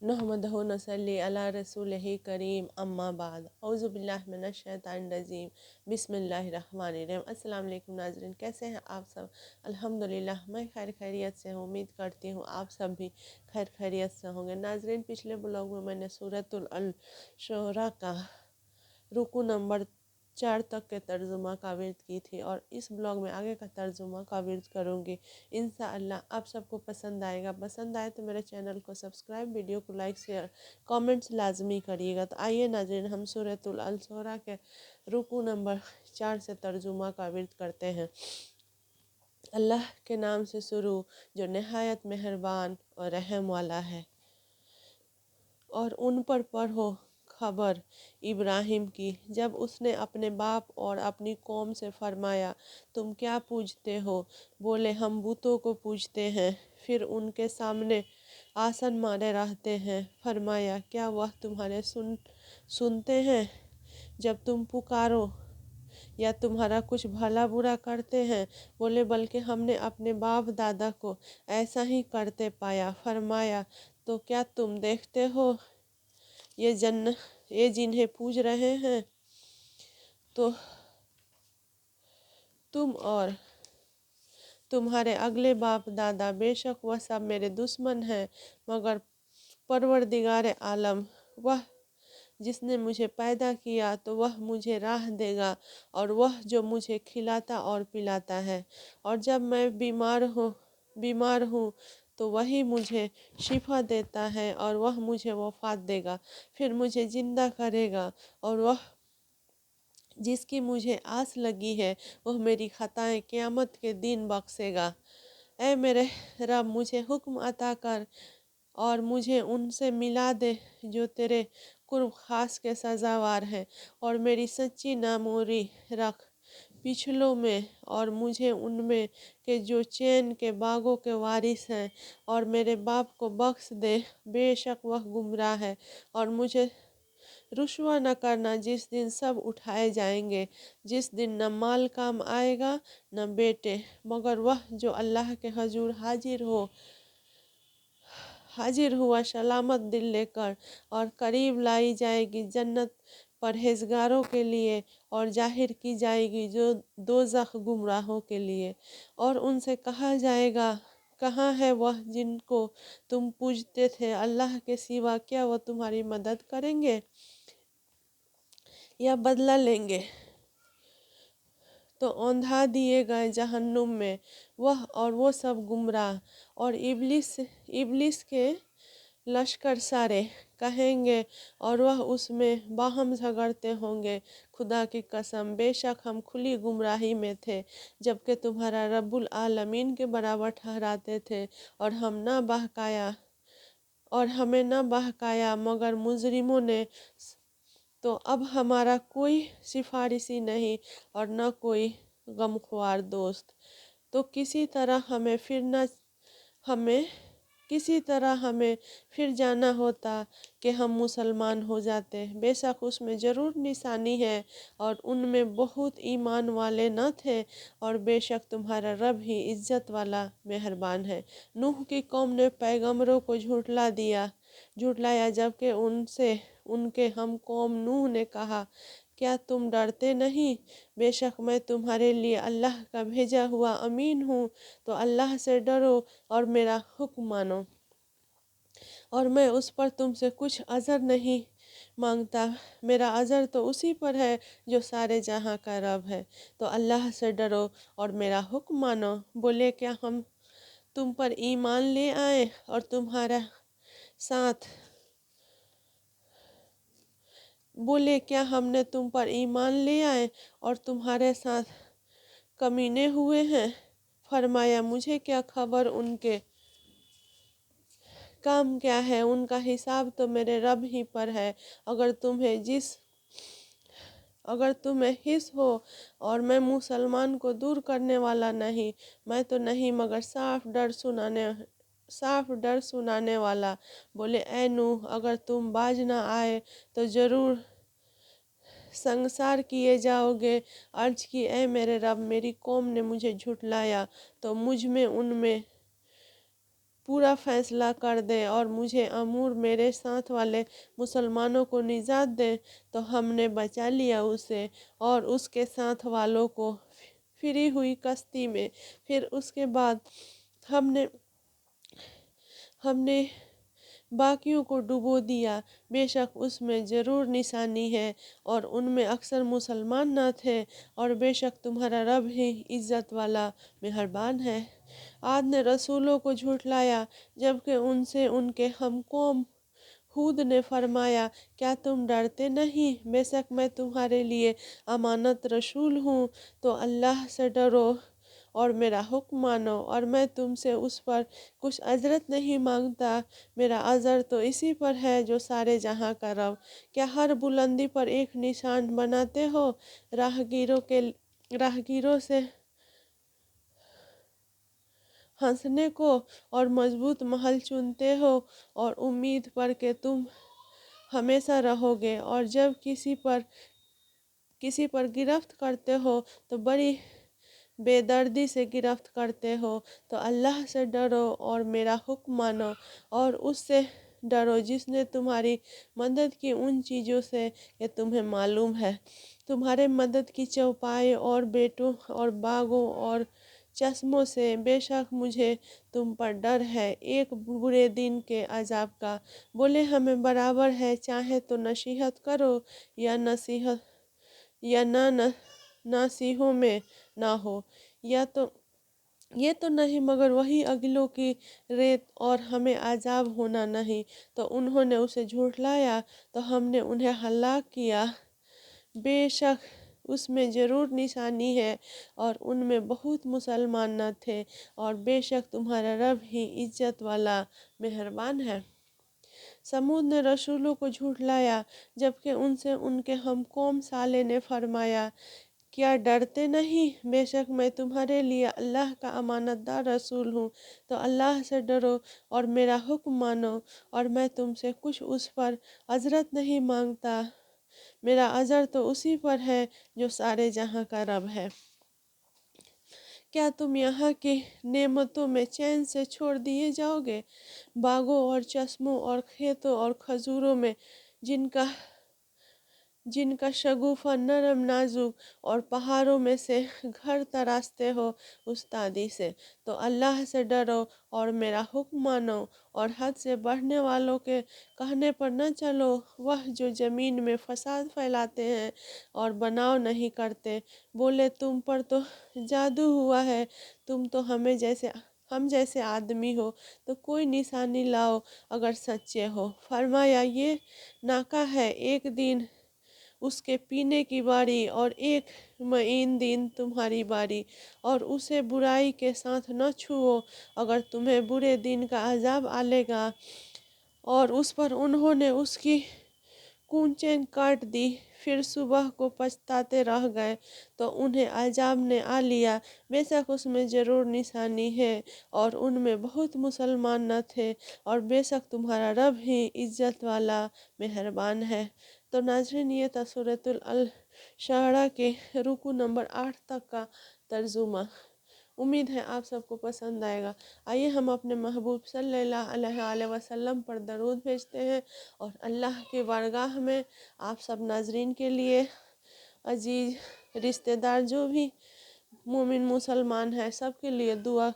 नहमदहु व नसल्ली अला रसूलिही करीम अम्मा बाद औज़ु बिल्लाहि मिनश शैतानिर रजीम बिस्मिल्लाहिर रहमानिर रहीम। अस्सलाम वालेकुम नाज़रीन, कैसे हैं आप सब? अल्हम्दुलिल्लाह मैं खैरियत से हूँ। उम्मीद करती हूँ आप सब भी खैरियत से होंगे। नाज़रीन, पिछले ब्लॉग में मैंने सूरतुल अल शुरा का रुकू नंबर 4 तक के तर्जुमा का विर्द की थी और इस ब्लॉग में आगे का तर्जुमा का विर्द करूँगी। इंशाअल्लाह आप सबको पसंद आएगा। पसंद आए तो मेरे चैनल को सब्सक्राइब, वीडियो को लाइक, शेयर, कमेंट्स लाजमी करिएगा। तो आइए नाज़रीन, हम सूरतुल अल शुरा के रुकू नंबर 4 से तर्जुमा का विर्द करते हैं। अल्लाह के नाम से शुरू जो नहायत मेहरबान और रहम वाला है। और उन पर पढ़ो खबर इब्राहिम की, जब उसने अपने बाप और अपनी कौम से फरमाया, तुम क्या पूजते हो? बोले, हम बुतों को पूजते हैं। फिर उनके सामने आसन मारे रहते हैं। फरमाया, क्या वह तुम्हारे सुनते हैं जब तुम पुकारो या तुम्हारा कुछ भला बुरा करते हैं? बोले, बल्कि हमने अपने बाप दादा को ऐसा ही करते पाया। फरमाया, तो क्या तुम देखते हो ये जिन्हें पूज रहे हैं, तो तुम और तुम्हारे अगले बाप दादा बेशक वह सब मेरे दुश्मन हैं, मगर परवरदिगार आलम, वह जिसने मुझे पैदा किया तो वह मुझे राह देगा, और वह जो मुझे खिलाता और पिलाता है, और जब मैं बीमार हूँ तो वही मुझे शिफा देता है, और वह मुझे वफ़ात देगा, फिर मुझे ज़िंदा करेगा, और वह जिसकी मुझे आस लगी है वह मेरी खताएं क़यामत के दिन बख्शेगा। ऐ मेरे रब, मुझे हुक्म अता कर और मुझे उनसे मिला दे जो तेरे कुर्ब खास के सजावार है, और मेरी सच्ची नामोरी रख पिछलों में, और मुझे उनमें के जो चैन के बागों के वारिस हैं, और मेरे बाप को बख्श दे, बेशक वह गुमराह है, और मुझे रुस्वा न करना जिस दिन सब उठाए जाएंगे, जिस दिन न माल काम आएगा न बेटे, मगर वह जो अल्लाह के हजूर हाजिर हुआ सलामत दिल लेकर, और करीब लाई जाएगी जन्नत परहेजगारों के लिए, और जाहिर की जाएगी जो दोज़ख गुमराहों के लिए। और उनसे कहा जाएगा, कहाँ है वह जिनको तुम पूजते थे अल्लाह के सिवा? क्या वह तुम्हारी मदद करेंगे या बदला लेंगे? तो औंधा दिए गए जहन्नुम में वह और वो सब गुमराह, और इब्लिस के लश्कर सारे कहेंगे, और वह उसमें बाहम झगड़ते होंगे, खुदा की कसम बेशक हम खुली गुमराही में थे, जबकि तुम्हारा रब्बुल आलमीन के बराबर ठहराते थे, और हमें न बहकाया मगर मुजरिमों ने। तो अब हमारा कोई सिफारिशी नहीं और न कोई गमख्वार दोस्त। तो किसी तरह हमें फिर जाना होता कि हम मुसलमान हो जाते। बेशक उसमें ज़रूर निशानी है और उनमें बहुत ईमान वाले न थे, और बेशक तुम्हारा रब ही इज़्ज़त वाला मेहरबान है। नूह की कौम ने पैगंबरों को झुटलाया, जबकि उनके हम कौम नूह ने कहा, क्या तुम डरते नहीं? बेशक मैं तुम्हारे लिए अल्लाह का भेजा हुआ अमीन हूँ, तो अल्लाह से डरो और मेरा हुक्म मानो, और मैं उस पर तुमसे कुछ अजर नहीं मांगता। मेरा अजर तो उसी पर है जो सारे जहाँ का रब है। तो अल्लाह से डरो और मेरा हुक्म मानो। बोले, क्या हम तुम पर ईमान ले आए और क्या हमने तुम पर ईमान ले आए और तुम्हारे साथ कमीने हुए हैं? फरमाया, मुझे क्या खबर उनके काम क्या है, उनका हिसाब तो मेरे रब ही पर है। अगर तुम्हें हिस हो, और मैं मुसलमान को दूर करने वाला नहीं, मैं तो नहीं मगर साफ डर सुनाने वाला। बोले, ऐ नूह, अगर तुम बाज ना आए तो जरूर संसार किए जाओगे। अर्ज की, ऐ मेरे रब, मेरी कौम ने मुझे झुटलाया तो मुझ में उनमें के जो चैन के बागों के वारिस हैं, और मेरे बाप को बख्श दे, बेशक वह गुमराह है, और मुझे रुस्वा न करना जिस दिन सब उठाए जाएंगे, जिस दिन न माल काम आएगा न बेटे, मगर वह जो अल्लाह के हजूर हाजिर हुआ सलामत दिल लेकर, और करीब लाई जाएगी जन्नत परहेजगारों के लिए, और जाहिर की जाएगी जो दोज़ख गुमराहों के लिए। और उनसे कहा जाएगा, कहाँ है वह जिनको तुम पूजते थे अल्लाह के सिवा? क्या वह तुम्हारी मदद करेंगे या बदला लेंगे? तो औंधा दिए गए जहन्नुम में वह और वो सब गुमराह, और इब्लिस के پورا فیصلہ کر دے اور مجھے امور میرے ساتھ والے مسلمانوں کو نجات دے۔ تو ہم نے بچا لیا اسے اور اس کے ساتھ والوں کو پھری ہوئی کشتی میں۔ پھر اس کے بعد ہم نے باقیوں کو ڈبو دیا۔ بے شک اس میں ضرور نشانی ہے اور ان میں اکثر مسلمان نہ تھے، اور بے شک تمہارا رب ہی عزت والا مہربان ہے۔ عاد نے رسولوں کو جھٹلایا جبکہ ان سے ان کے ہم قوم ہود نے فرمایا، کیا تم ڈرتے نہیں؟ بے شک میں تمہارے لیے امانت رسول ہوں، تو اللہ سے ڈرو اور میرا حکم مانو، اور میں تم سے اس پر کچھ اجرت نہیں مانگتا۔ میرا اجر تو اسی پر ہے جو سارے جہاں کا رب۔ کیا ہر بلندی پر ایک نشان بناتے ہو؟ راہگیروں سے ہنسنے کو اور مضبوط محل چنتے ہو اور امید پر کہ تم ہمیشہ رہو گے، اور جب کسی پر گرفت کرتے ہو تو بڑی بے دردی سے گرفت کرتے ہو۔ تو اللہ سے ڈرو اور میرا حکم مانو، اور اس سے ڈرو جس نے تمہاری مدد کی ان چیزوں سے کہ تمہیں معلوم ہے، تمہارے مدد کی چوپائے اور بیٹوں اور باغوں اور چشموں سے۔ بے شک مجھے تم پر ڈر ہے ایک برے دن کے عذاب کا۔ بولے ہمیں برابر ہے، چاہے تو نصیحت کرو یا ناصحوں میں نہ ہو، یہ تو نہیں مگر وہی اگلوں کی ریت اور ہمیں عذاب ہونا نہیں۔ تو انہوں نے اسے جھٹلایا تو ہم نے انہیں ہلاک کیا۔ بے شک اس میں ضرور نشانی ہے اور ان میں بہت مسلمان نہ تھے، اور بے شک تمہارا رب ہی عزت والا مہربان ہے۔ سمود نے رسولوں کو جھٹلایا جبکہ ان سے ان کے ہم قوم صالح نے فرمایا، کیا ڈرتے نہیں؟ بے شک میں تمہارے لیے اللہ کا امانت دار رسول ہوں، تو اللہ سے ڈرو اور میرا حکم مانو، اور میں تم سے کچھ اس پر اجرت نہیں مانگتا۔ میرا اجر تو اسی پر ہے جو سارے جہاں کا رب ہے۔ کیا تم یہاں کی نعمتوں میں چین سے چھوڑ دیے جاؤ گے؟ باغوں اور چشموں اور کھیتوں اور کھجوروں میں جن کا شگوفہ نرم نازک، اور پہاڑوں میں سے گھر تراشتے ہو استادی سے۔ تو اللہ سے ڈرو اور میرا حکم مانو، اور حد سے بڑھنے والوں کے کہنے پر نہ چلو، وہ جو زمین میں فساد پھیلاتے ہیں اور بناؤ نہیں کرتے۔ بولے تم پر تو جادو ہوا ہے، تم تو ہم جیسے آدمی ہو، تو کوئی نشانی لاؤ اگر سچے ہو۔ فرمایا، یہ ناکہ ہے، ایک دن اس کے پینے کی باری اور ایک معین دن تمہاری باری، اور اسے برائی کے ساتھ نہ چھوؤ اگر تمہیں برے دن کا عذاب آلے گا۔ اور اس پر انہوں نے اس کی کونچیں کاٹ دی، پھر صبح کو پچھتاتے رہ گئے تو انہیں عذاب نے آ لیا۔ بے شک اس میں ضرور نشانی ہے اور ان میں بہت مسلمان نہ تھے، اور بے شک تمہارا رب ہی عزت والا مہربان ہے۔ تو ناظرین، یہ تھا سورۃ الشعراء کے رکوع نمبر 8 تک کا ترجمہ۔ امید ہے آپ سب کو پسند آئے گا۔ آئیے ہم اپنے محبوب صلی اللہ علیہ وآلہ وسلم پر درود بھیجتے ہیں، اور اللہ کی بارگاہ میں آپ سب ناظرین کے لیے، عزیز رشتہ دار جو بھی مومن مسلمان ہیں، سب کے لیے دعا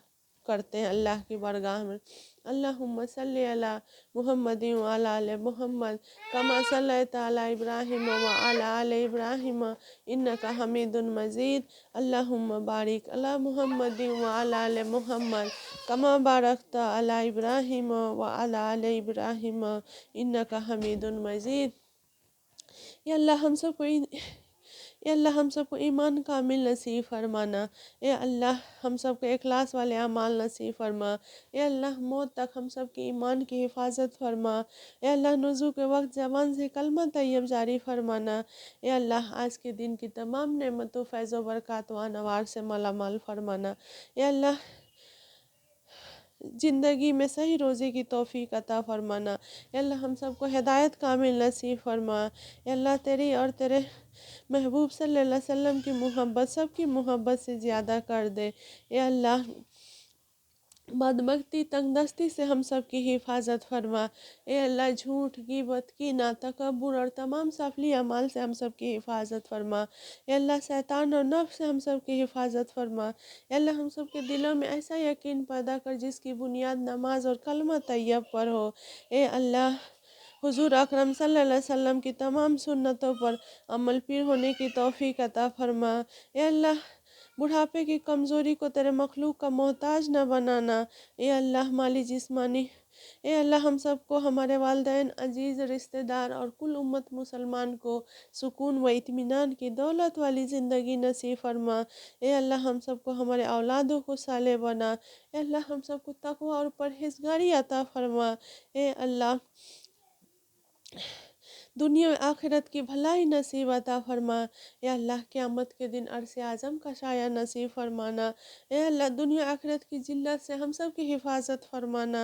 کرتے ہیں اللہ کی بارگاہ میں۔ اللہم صلی علی محمد وعلی آل محمد کما صلیت علی ابراہیم وعلی آل ابراہیم انک حمید مجید۔ اللہم بارک علی محمد وعلی آل محمد کما بارکت علی ابراہیم وعلی آل ابراہیم انک حمید مجید۔ اے اللہ ہم سب کو ایمان کامل نصیب فرمانا۔ اے اللہ ہم سب کو اخلاص والے اعمال نصیب فرما۔ اے اللہ موت تک ہم سب کی ایمان کی حفاظت فرما۔ اے اللہ نزول کے وقت زبان سے کلمہ طیب جاری فرمانا۔ اے اللہ آج کے دن کی تمام نعمتوں، فیض و برکات و انوار سے مالا مال فرمانا۔ اے اللہ زندگی میں صحیح روزی کی توفیق عطا فرمانا۔ اے اللہ ہم سب کو ہدایت کامل نصیب فرما۔ اے اللہ تیری اور تیرے محبوب صلی اللہ علیہ وسلم کی محبت سب کی محبت سے زیادہ کر دے۔ اے اللہ बदबख्ती तंगदस्ती से हम सब की हिफाजत फरमा। ए अल्लाह झूठ गिबत कीना तकब्बुर और तमाम सफली अमाल से हम सब की हिफाजत फरमा। ए अल्लाह शैतान और नफ्स से हम सब की हिफाजत फरमा। ए अल्लाह हम सब के दिलों में ऐसा यकीन पैदा कर जिसकी बुनियाद नमाज और कलमा तैयब पर हो। ए अल्लाह हुजूर अकरम सल्लल्लाहु अलैहि वसल्लम की तमाम सुन्नतों पर अमल पीर होने की तौफीक अता फरमा। ए अल्लाह बुढ़ापे की कमज़ोरी को तेरे मखलूक का मोहताज न बनाना। ए अल्लाह माली जिस्मानी ए अल्लाह हम सबको हमारे वालिदैन अजीज़ रिश्तेदार और कुल उम्मत मुसलमान को सुकून व इत्मीनान की दौलत वाली ज़िंदगी नसीब फरमा। ए अल्लाह हम सबको हमारे औलादों को साले बना। ए अल्लाह हम सबको तकवा और परहेज़गारी अता फरमा। ए अल्लाह दुनिया और आखिरत की भलाई नसीब अता फरमा। या अल्लाह क़यामत के दिन अर्श आज़म का साया नसीब फरमाना। ए अल्लाह दुनिया आखिरत की जिल्लत से हम सब की हिफाजत फरमाना।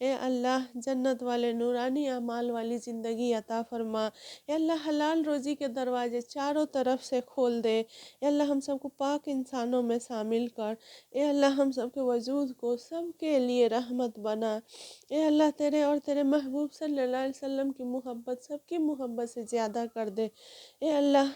ए अल्लाह जन्नत वाले नूरानी अमाल वाली ज़िंदगी अता फरमा। ए अल्लाह हलाल रोज़ी के दरवाजे चारों तरफ से खोल दे। ए अल्लाह हम सबको पाक इंसानों में शामिल कर। ए अल्लाह हम सब के वजूद को सबके लिए रहमत बना। ए अल्लाह तेरे और तेरे महबूब सल्लल्लाहु अलैहि वसल्लम की मोहब्बत सबकी मोहब्बत से ज़्यादा कर दे। ए अल्लाह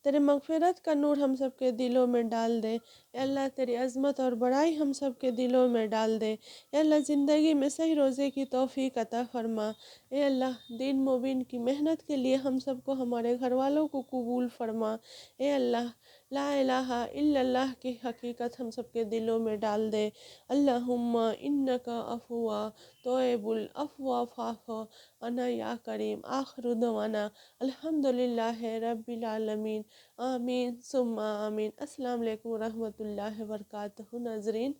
तेरे मगफ़िरत का नूर हम सब के दिलों में डाल दे। ए अल्लाह तेरी अज़मत और बड़ाई हम सब के दिलों में डाल दे। ए अल्लाह ज़िंदगी में सही रोज़े की तौफ़ीक अता फ़रमा। ए अल्लाह दीन मुबीन की मेहनत के लिए हम सबको हमारे घर वालों को कबूल फ़रमा। ए अल्लाह ला इलाहा इल्लल्लाह की हकीकत हम सब के दिलों में डाल दे। अल्लाहुम्मा इन्नका अफ़ुव्वा तोइबुल अफ़्वा फ़ाफ़ अना या करीम। आखिर दवाना अल्हम्दुलिल्लाहि रब्बिल आलमीन। आमीन सुम्मा आमीन। अस्सलाम वालेकुम रहमतुल्लाहि व बरकातहू नाज़रीन।